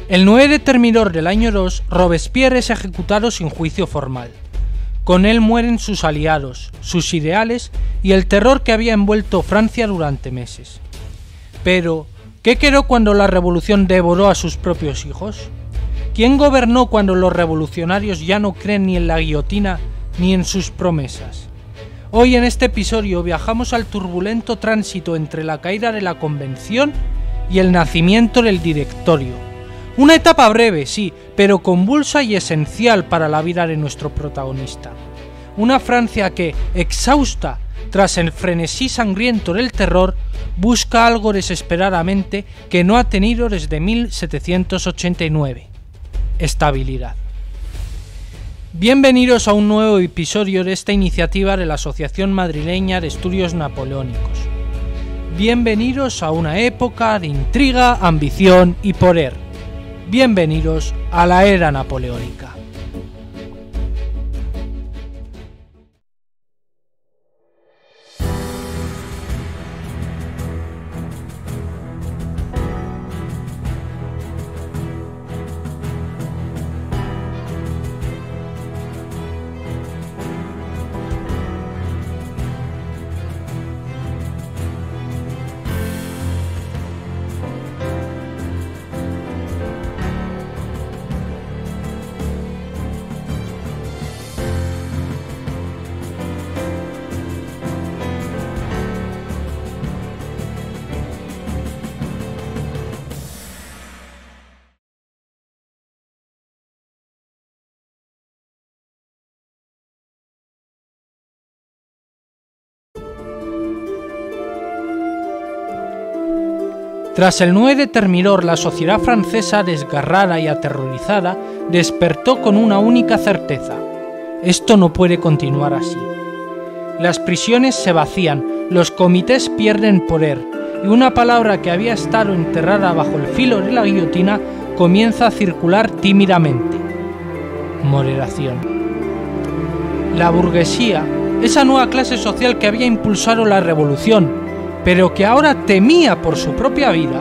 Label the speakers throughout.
Speaker 1: El 9 de Termidor del año 2, Robespierre es ejecutado sin juicio formal. Con él mueren sus aliados, sus ideales y el terror que había envuelto Francia durante meses. Pero, ¿qué quedó cuando la revolución devoró a sus propios hijos? ¿Quién gobernó cuando los revolucionarios ya no creen ni en la guillotina ni en sus promesas? Hoy en este episodio viajamos al turbulento tránsito entre la caída de la Convención y el nacimiento del Directorio. Una etapa breve, sí, pero convulsa y esencial para la vida de nuestro protagonista. Una Francia que, exhausta tras el frenesí sangriento del terror, busca algo desesperadamente que no ha tenido desde 1789. Estabilidad. Bienvenidos a un nuevo episodio de esta iniciativa de la Asociación Madrileña de Estudios Napoleónicos. Bienvenidos a una época de intriga, ambición y poder. Bienvenidos a la era napoleónica. Tras el 9 de Termidor, la sociedad francesa, desgarrada y aterrorizada, despertó con una única certeza: esto no puede continuar así. Las prisiones se vacían, los comités pierden poder, y una palabra que había estado enterrada bajo el filo de la guillotina comienza a circular tímidamente: moderación. La burguesía, esa nueva clase social que había impulsado la revolución, pero que ahora temía por su propia vida,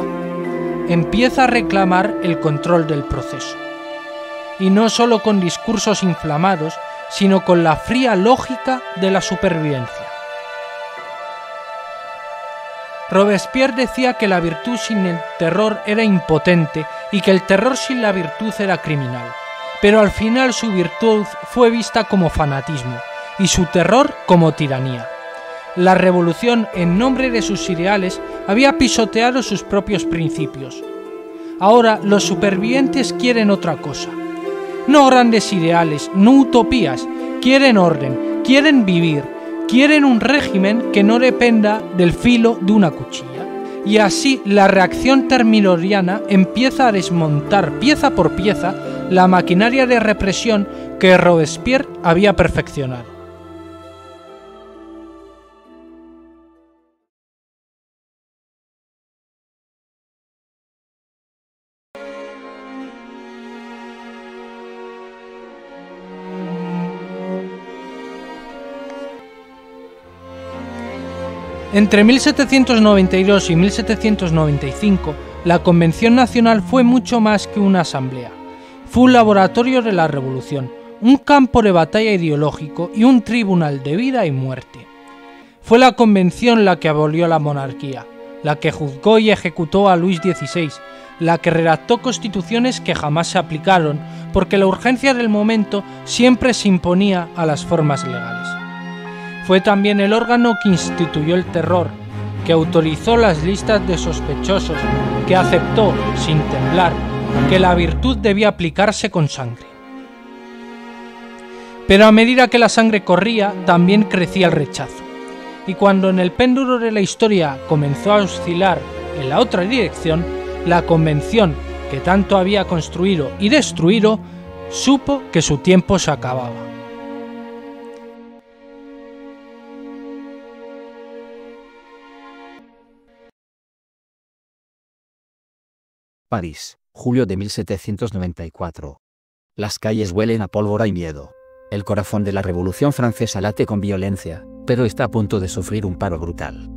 Speaker 1: empieza a reclamar el control del proceso. Y no solo con discursos inflamados, sino con la fría lógica de la supervivencia. Robespierre decía que la virtud sin el terror era impotente y que el terror sin la virtud era criminal, pero al final su virtud fue vista como fanatismo y su terror como tiranía. La revolución, en nombre de sus ideales, había pisoteado sus propios principios. Ahora los supervivientes quieren otra cosa. No grandes ideales, no utopías, quieren orden, quieren vivir, quieren un régimen que no dependa del filo de una cuchilla. Y así la reacción termidoriana empieza a desmontar pieza por pieza la maquinaria de represión que Robespierre había perfeccionado. Entre 1792 y 1795, la Convención Nacional fue mucho más que una asamblea. Fue un laboratorio de la revolución, un campo de batalla ideológico y un tribunal de vida y muerte. Fue la Convención la que abolió la monarquía, la que juzgó y ejecutó a Luis XVI, la que redactó constituciones que jamás se aplicaron porque la urgencia del momento siempre se imponía a las formas legales. Fue también el órgano que instituyó el terror, que autorizó las listas de sospechosos, que aceptó, sin temblar, que la virtud debía aplicarse con sangre. Pero a medida que la sangre corría, también crecía el rechazo. Y cuando en el péndulo de la historia comenzó a oscilar en la otra dirección, la Convención, que tanto había construido y destruido, supo que su tiempo se acababa.
Speaker 2: París, julio de 1794. Las calles huelen a pólvora y miedo. El corazón de la Revolución Francesa late con violencia, pero está a punto de sufrir un paro brutal.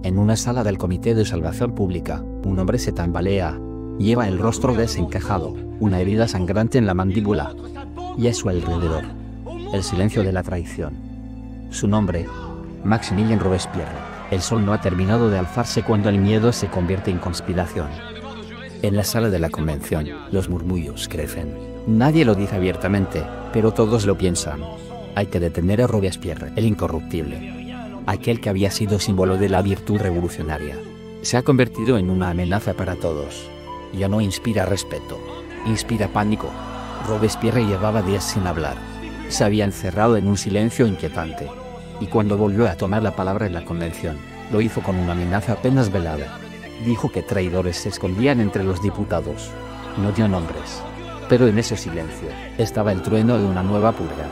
Speaker 2: En una sala del Comité de Salvación Pública, un hombre se tambalea. Lleva el rostro desencajado, una herida sangrante en la mandíbula. Y a su alrededor, el silencio de la traición. Su nombre, Maximilien Robespierre. El sol no ha terminado de alzarse cuando el miedo se convierte en conspiración. En la sala de la convención, los murmullos crecen. Nadie lo dice abiertamente, pero todos lo piensan. Hay que detener a Robespierre, el incorruptible. Aquel que había sido símbolo de la virtud revolucionaria. Se ha convertido en una amenaza para todos. Ya no inspira respeto, inspira pánico. Robespierre llevaba días sin hablar. Se había encerrado en un silencio inquietante. Y cuando volvió a tomar la palabra en la convención, lo hizo con una amenaza apenas velada. Dijo que traidores se escondían entre los diputados. No dio nombres. Pero en ese silencio, estaba el trueno de una nueva purga.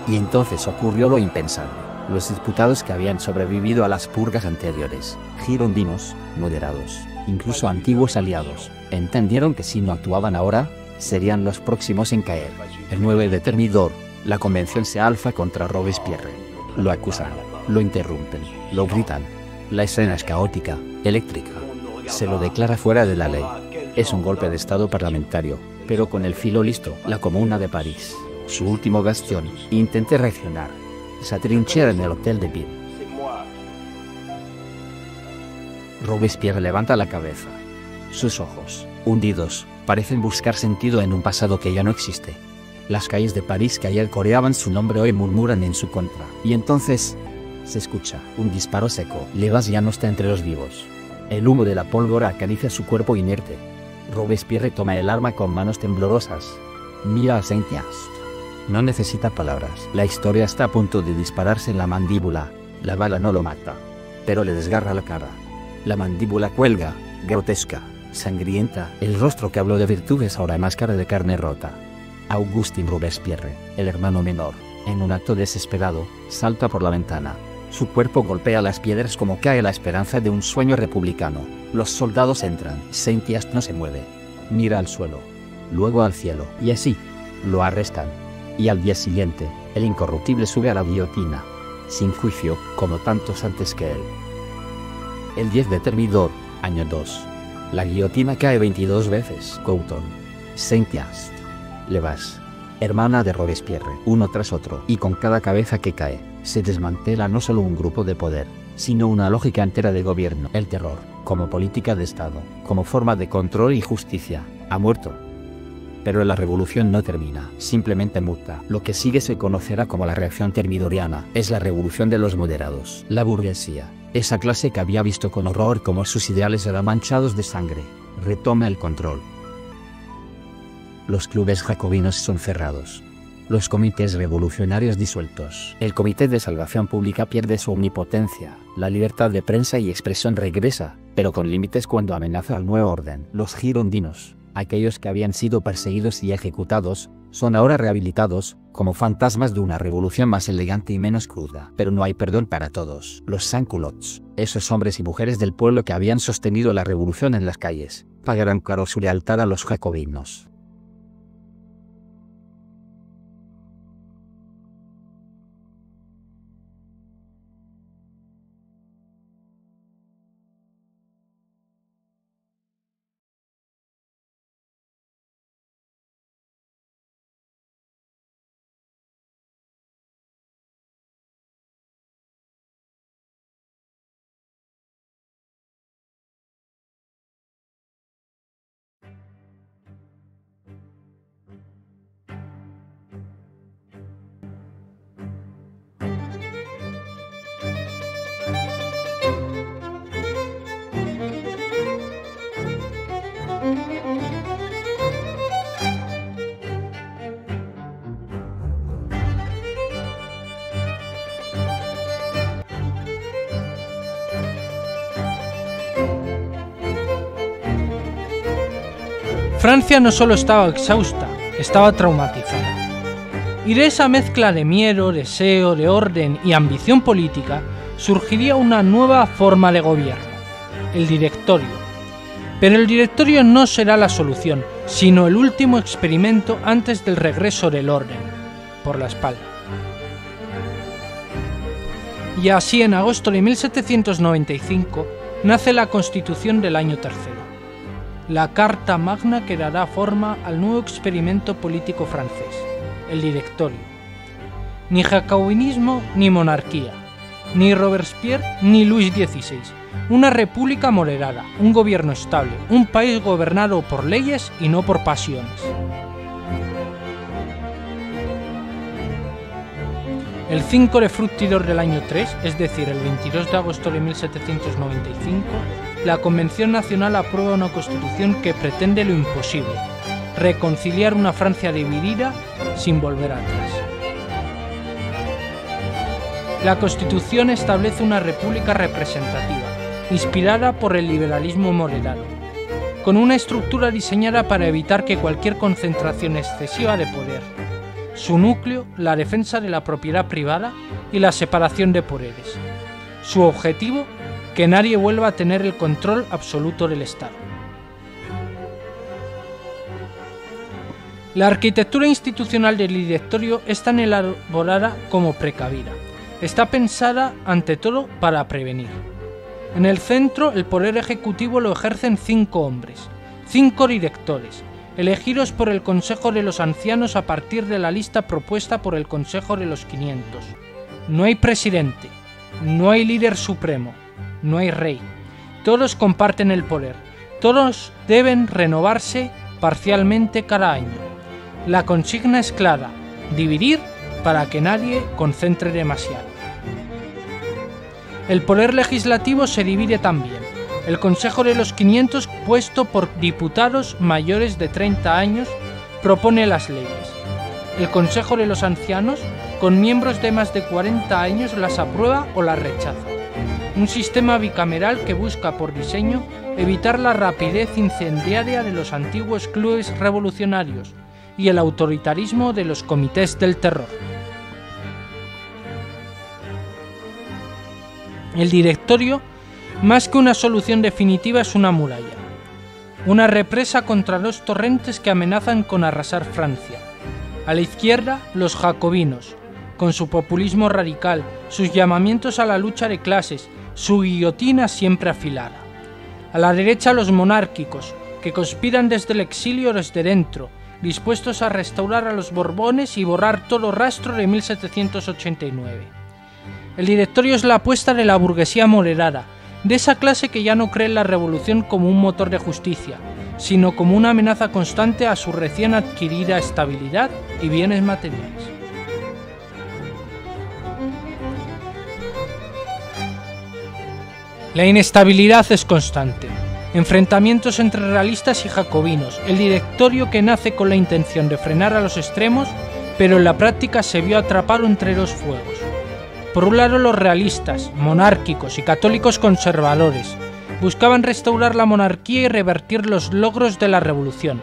Speaker 2: Y entonces ocurrió lo impensable. Los diputados que habían sobrevivido a las purgas anteriores, girondinos, moderados, incluso antiguos aliados, entendieron que si no actuaban ahora, serían los próximos en caer. El 9 de Thermidor, la convención se alza contra Robespierre. Lo acusan, lo interrumpen, lo gritan. La escena es caótica, eléctrica. Se lo declara fuera de la ley. Es un golpe de estado parlamentario, pero con el filo listo. La Comuna de París, su último bastión, intenta reaccionar. Se atrinchera en el Hotel de Ville. Robespierre levanta la cabeza. Sus ojos, hundidos, parecen buscar sentido en un pasado que ya no existe. Las calles de París que ayer coreaban su nombre hoy murmuran en su contra. Y entonces, se escucha un disparo seco. Levas ya no está entre los vivos. El humo de la pólvora acaricia su cuerpo inerte. Robespierre toma el arma con manos temblorosas. Mira a Saint-Just. No necesita palabras. La historia está a punto de dispararse en la mandíbula. La bala no lo mata, pero le desgarra la cara. La mandíbula cuelga, grotesca, sangrienta. El rostro que habló de virtud es ahora máscara de carne rota. Augustin Robespierre, el hermano menor, en un acto desesperado, salta por la ventana. Su cuerpo golpea las piedras como cae la esperanza de un sueño republicano. Los soldados entran. Saint-Just no se mueve. Mira al suelo, luego al cielo, y así, lo arrestan. Y al día siguiente, el incorruptible sube a la guillotina, sin juicio, como tantos antes que él. El 10 de Thermidor, año 2. La guillotina cae 22 veces. Couthon, Saint-Just, Levas, hermana de Robespierre, uno tras otro. Y con cada cabeza que cae, se desmantela no solo un grupo de poder, sino una lógica entera de gobierno. El terror, como política de Estado, como forma de control y justicia, ha muerto. Pero la revolución no termina, simplemente muta. Lo que sigue se conocerá como la reacción termidoriana. Es la revolución de los moderados. La burguesía, esa clase que había visto con horror cómo sus ideales eran manchados de sangre, retoma el control. Los clubes jacobinos son cerrados. Los comités revolucionarios disueltos. El Comité de Salvación Pública pierde su omnipotencia. La libertad de prensa y expresión regresa, pero con límites cuando amenaza al nuevo orden. Los girondinos, aquellos que habían sido perseguidos y ejecutados, son ahora rehabilitados, como fantasmas de una revolución más elegante y menos cruda. Pero no hay perdón para todos. Los sans-culottes, esos hombres y mujeres del pueblo que habían sostenido la revolución en las calles, pagarán caro su lealtad a los jacobinos.
Speaker 1: Francia no solo estaba exhausta, estaba traumatizada. Y de esa mezcla de miedo, deseo, de orden y ambición política, surgiría una nueva forma de gobierno, el directorio. Pero el directorio no será la solución, sino el último experimento antes del regreso del orden, por la espalda. Y así en agosto de 1795 nace la Constitución del año tercero. la Carta Magna que dará forma al nuevo experimento político francés, el Directorio. Ni jacobinismo ni monarquía, ni Robespierre ni Luis XVI. Una república moderada, un gobierno estable, un país gobernado por leyes y no por pasiones. El 5 de Fructidor del año 3, es decir, el 22 de agosto de 1795, la Convención Nacional aprueba una constitución que pretende lo imposible: reconciliar una Francia dividida sin volver atrás. La Constitución establece una república representativa, inspirada por el liberalismo moderado, con una estructura diseñada para evitar que cualquier concentración excesiva de poder. Su núcleo, la defensa de la propiedad privada y la separación de poderes. Su objetivo, que nadie vuelva a tener el control absoluto del Estado. La arquitectura institucional del Directorio es tan elaborada como precavida. Está pensada, ante todo, para prevenir. En el centro, el poder ejecutivo lo ejercen 5 hombres, 5 directores, elegidos por el Consejo de los Ancianos a partir de la lista propuesta por el Consejo de los 500. No hay presidente, no hay líder supremo, no hay rey. Todos comparten el poder, todos deben renovarse parcialmente cada año. La consigna es clara: dividir para que nadie concentre demasiado. El poder legislativo se divide también. El Consejo de los 500, puesto por diputados mayores de 30 años, propone las leyes. El Consejo de los Ancianos, con miembros de más de 40 años, las aprueba o las rechaza. Un sistema bicameral que busca por diseño evitar la rapidez incendiaria de los antiguos clubes revolucionarios y el autoritarismo de los comités del terror. El Directorio, más que una solución definitiva, es una muralla, una represa contra los torrentes que amenazan con arrasar Francia. A la izquierda, los jacobinos, con su populismo radical, sus llamamientos a la lucha de clases, su guillotina siempre afilada. A la derecha, los monárquicos, que conspiran desde el exilio desde dentro, dispuestos a restaurar a los Borbones y borrar todo rastro de 1789. El Directorio es la apuesta de la burguesía moderada, de esa clase que ya no cree en la revolución como un motor de justicia, sino como una amenaza constante a su recién adquirida estabilidad y bienes materiales. La inestabilidad es constante. Enfrentamientos entre realistas y jacobinos, el Directorio, que nace con la intención de frenar a los extremos, pero en la práctica se vio atrapado entre dos fuegos. Por un lado, los realistas, monárquicos y católicos conservadores buscaban restaurar la monarquía y revertir los logros de la revolución.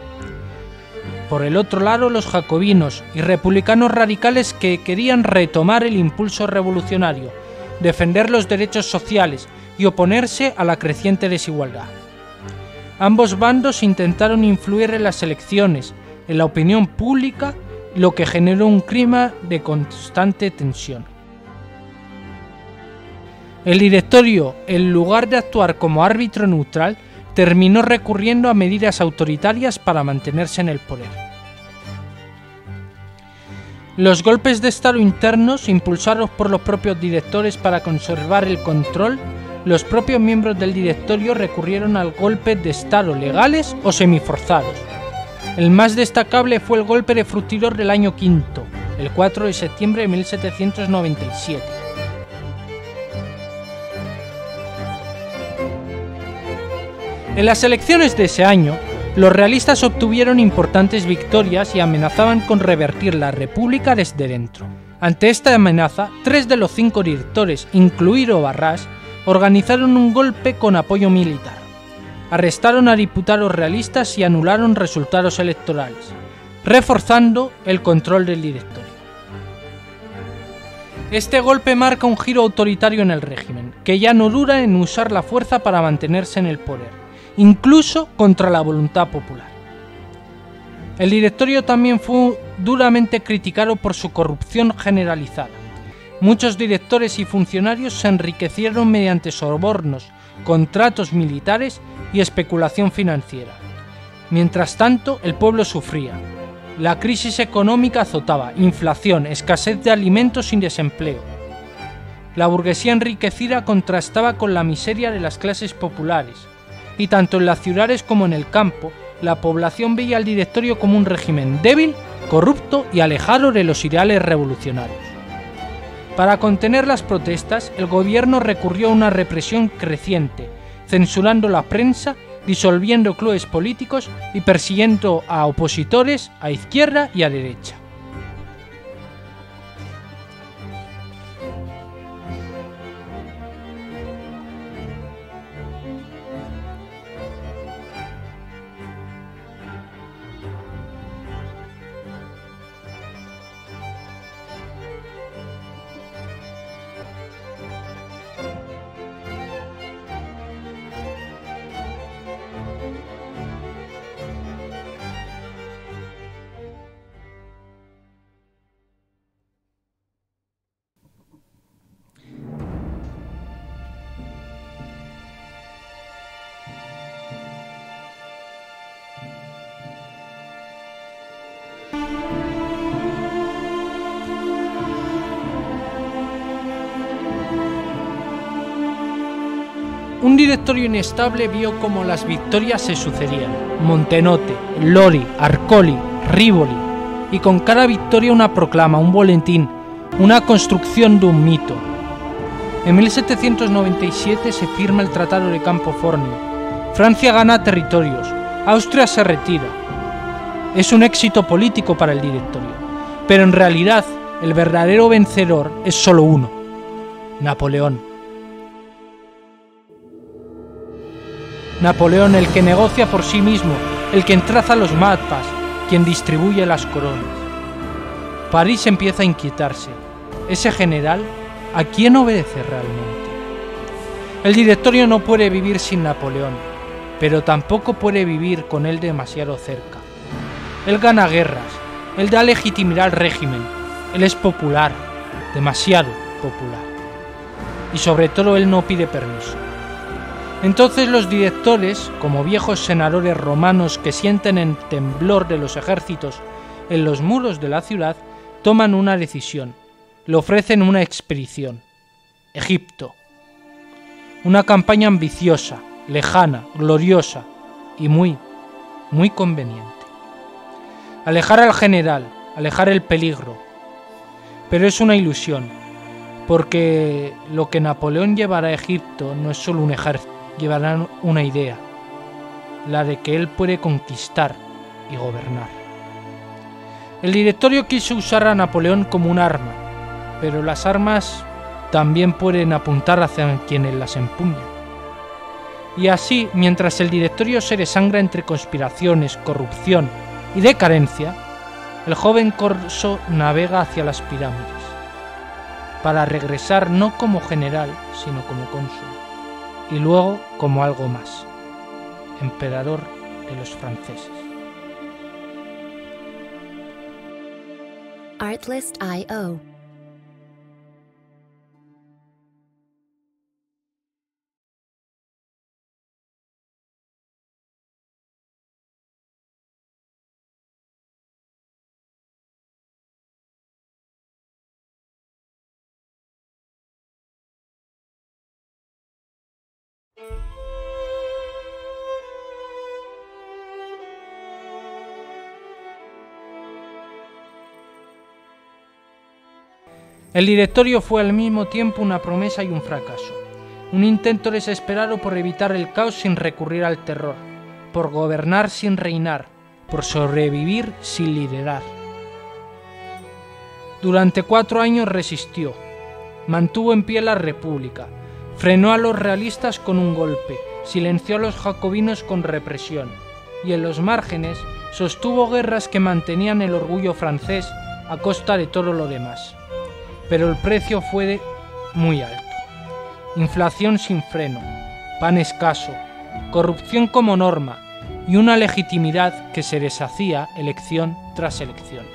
Speaker 1: Por el otro lado, los jacobinos y republicanos radicales, que querían retomar el impulso revolucionario, defender los derechos sociales y oponerse a la creciente desigualdad. Ambos bandos intentaron influir en las elecciones, en la opinión pública, lo que generó un clima de constante tensión. El Directorio, en lugar de actuar como árbitro neutral, terminó recurriendo a medidas autoritarias para mantenerse en el poder. Los golpes de Estado internos, impulsados por los propios directores para conservar el control, los propios miembros del Directorio recurrieron al golpe de Estado legales o semiforzados. El más destacable fue el golpe de Fructidor del año V, el 4 de septiembre de 1797. En las elecciones de ese año, los realistas obtuvieron importantes victorias y amenazaban con revertir la república desde dentro. Ante esta amenaza, 3 de los 5 directores, incluido Barras, organizaron un golpe con apoyo militar. Arrestaron a diputados realistas y anularon resultados electorales, reforzando el control del Directorio. Este golpe marca un giro autoritario en el régimen, que ya no dura en usar la fuerza para mantenerse en el poder, incluso contra la voluntad popular. El Directorio también fue duramente criticado por su corrupción generalizada. Muchos directores y funcionarios se enriquecieron mediante sobornos, contratos militares y especulación financiera. Mientras tanto, el pueblo sufría. La crisis económica azotaba, inflación, escasez de alimentos y desempleo. La burguesía enriquecida contrastaba con la miseria de las clases populares, y tanto en las ciudades como en el campo, la población veía al Directorio como un régimen débil, corrupto y alejado de los ideales revolucionarios. Para contener las protestas, el gobierno recurrió a una represión creciente, censurando la prensa, disolviendo clubes políticos y persiguiendo a opositores a izquierda y a derecha. Un Directorio inestable vio cómo las victorias se sucedían: Montenotte, Lori, Arcoli, Rivoli, y con cada victoria una proclama, un boletín, una construcción de un mito. En 1797 se firma el Tratado de Campo Formio. Francia gana territorios, Austria se retira. Es un éxito político para el Directorio, pero en realidad el verdadero vencedor es solo uno: Napoleón. Napoleón, el que negocia por sí mismo, el que traza los mapas, quien distribuye las coronas. París empieza a inquietarse. ¿Ese general a quién obedece realmente? El Directorio no puede vivir sin Napoleón, pero tampoco puede vivir con él demasiado cerca. Él gana guerras, él da legitimidad al régimen, él es popular, demasiado popular. Y sobre todo él no pide permiso. Entonces los directores, como viejos senadores romanos que sienten el temblor de los ejércitos en los muros de la ciudad, toman una decisión. Le ofrecen una expedición. Egipto. Una campaña ambiciosa, lejana, gloriosa y muy conveniente. Alejar al general, alejar el peligro. Pero es una ilusión, porque lo que Napoleón llevará a Egipto no es solo un ejército. Llevarán una idea, la de que él puede conquistar y gobernar. El Directorio quiso usar a Napoleón como un arma, pero las armas también pueden apuntar hacia quienes las empuñan. Y así, mientras el Directorio se desangra entre conspiraciones, corrupción y decadencia, el joven corso navega hacia las pirámides, para regresar no como general, sino como cónsul. Y luego como algo más: emperador de los franceses.
Speaker 3: Artlist.io.
Speaker 1: El Directorio fue al mismo tiempo una promesa y un fracaso, un intento desesperado por evitar el caos sin recurrir al terror, por gobernar sin reinar, por sobrevivir sin liderar. Durante 4 años resistió, mantuvo en pie la República, frenó a los realistas con un golpe, silenció a los jacobinos con represión, y en los márgenes sostuvo guerras que mantenían el orgullo francés a costa de todo lo demás. Pero el precio fue muy alto. Inflación sin freno, pan escaso, corrupción como norma y una legitimidad que se deshacía elección tras elección.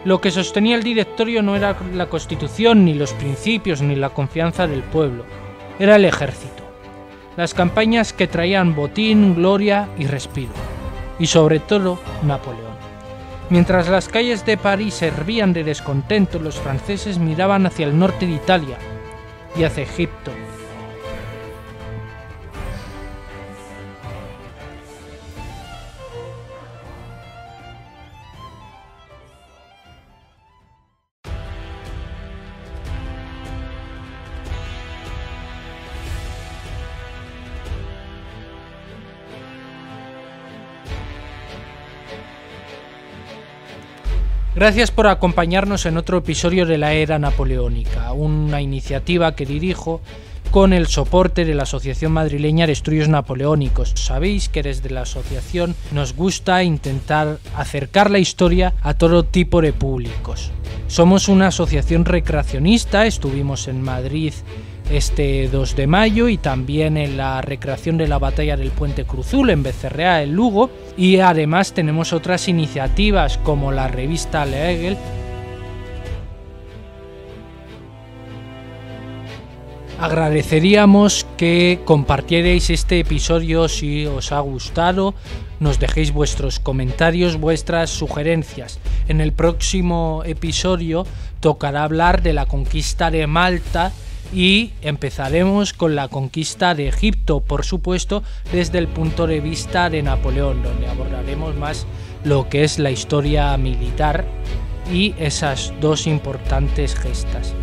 Speaker 1: Lo que sostenía el Directorio no era la Constitución, ni los principios, ni la confianza del pueblo. Era el ejército. Las campañas que traían botín, gloria y respiro. y sobre todo Napoleón. Mientras las calles de París se hervían de descontento, los franceses miraban hacia el norte de Italia y hacia Egipto. Gracias por acompañarnos en otro episodio de la Era Napoleónica, una iniciativa que dirijo con el soporte de la Asociación Madrileña de Estudios Napoleónicos. Sabéis que desde la asociación nos gusta intentar acercar la historia a todo tipo de públicos. Somos una asociación recreacionista, estuvimos en Madrid este 2 de mayo y también en la recreación de la batalla del Puente Cruzul en Becerrea, en Lugo, y además tenemos otras iniciativas como la revista L'Aigle. Agradeceríamos que compartierais este episodio si os ha gustado, nos dejéis vuestros comentarios, vuestras sugerencias. En el próximo episodio tocará hablar de la conquista de Malta y empezaremos con la conquista de Egipto, por supuesto, desde el punto de vista de Napoleón, donde abordaremos más lo que es la historia militar y esas dos importantes gestas.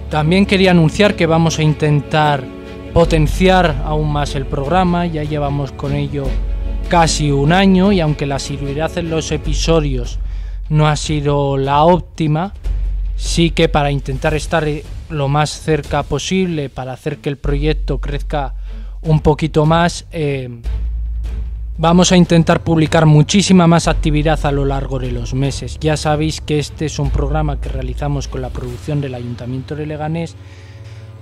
Speaker 1: También quería anunciar que vamos a intentar potenciar aún más el programa, ya llevamos con ello casi un año y aunque la asiduidad en los episodios no ha sido la óptima, sí que para intentar estar lo más cerca posible, para hacer que el proyecto crezca un poquito más, vamos a intentar publicar muchísima más actividad a lo largo de los meses. Ya sabéis que este es un programa que realizamos con la producción del Ayuntamiento de Leganés.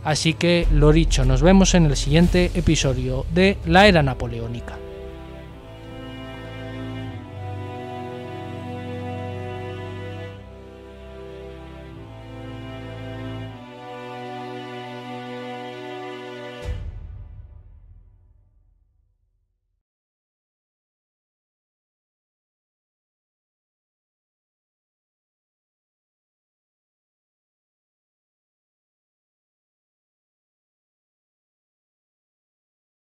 Speaker 1: Así que, lo dicho, nos vemos en el siguiente episodio de la Era Napoleónica.